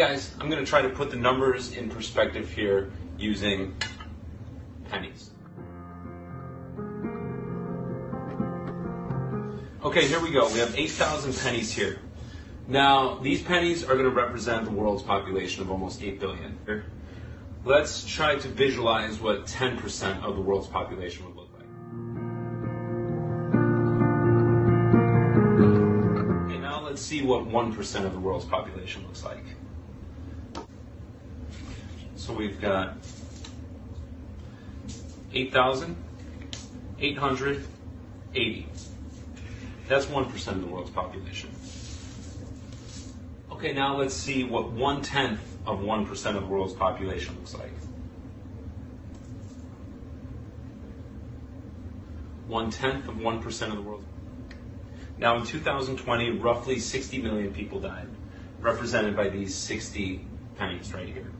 guys, I'm going to try to put the numbers in perspective here using pennies. Okay, here we go. We have 8,000 pennies here. Now, these pennies are going to represent the world's population of almost 8 billion. Let's try to visualize what 10% of the world's population would look like. Okay, now let's see what 1% of the world's population looks like. So we've got 8,880. That's 1% of the world's population. Okay, now let's see what 1/10 of 1% of the world's population looks like. 1/10 of 1% of the world. Now in 2020, roughly 60 million people died, represented by these 60 pennies right here.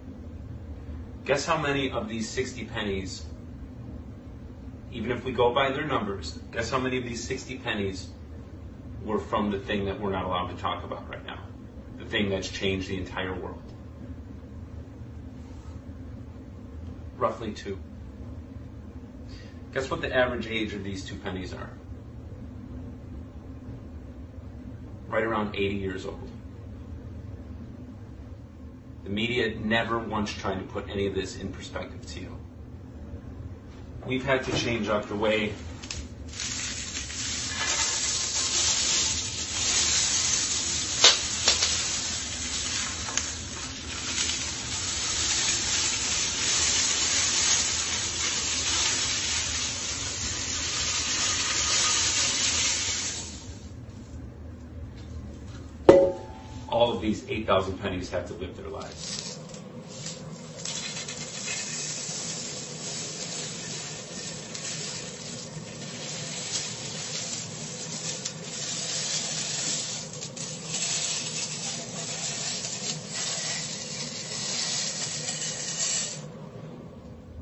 Guess how many of these 60 pennies, even if we go by their numbers, guess how many of these 60 pennies were from the thing that we're not allowed to talk about right now? The thing that's changed the entire world. Roughly 2. Guess what the average age of these 2 pennies are? Right around 80 years old. The media never once tried to put any of this in perspective to you. We've had to change up the way all of these 8,000 pennies have to live their lives.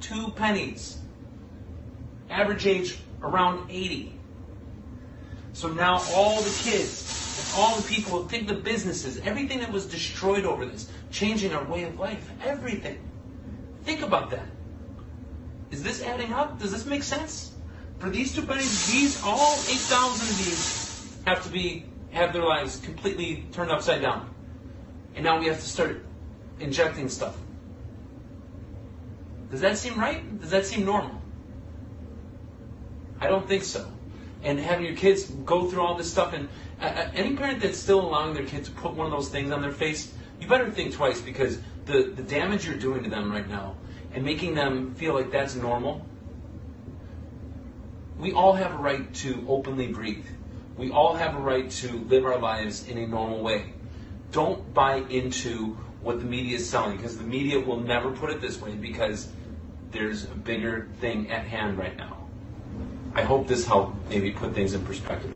Two pennies. Average age around 80. So now all the kids, all the people, think the businesses, everything that was destroyed over this, changing our way of life, everything. Think about that. Is this adding up? Does this make sense? For these 2 pennies, all 8,000 of these have their lives completely turned upside down. And now we have to start injecting stuff. Does that seem right? Does that seem normal? I don't think so. And having your kids go through all this stuff, and any parent that's still allowing their kid to put one of those things on their face, you better think twice, because the damage you're doing to them right now and making them feel like that's normal. We all have a right to openly breathe. We all have a right to live our lives in a normal way. Don't buy into what the media is selling, because the media will never put it this way, because there's a bigger thing at hand right now. I hope this helped maybe put things in perspective.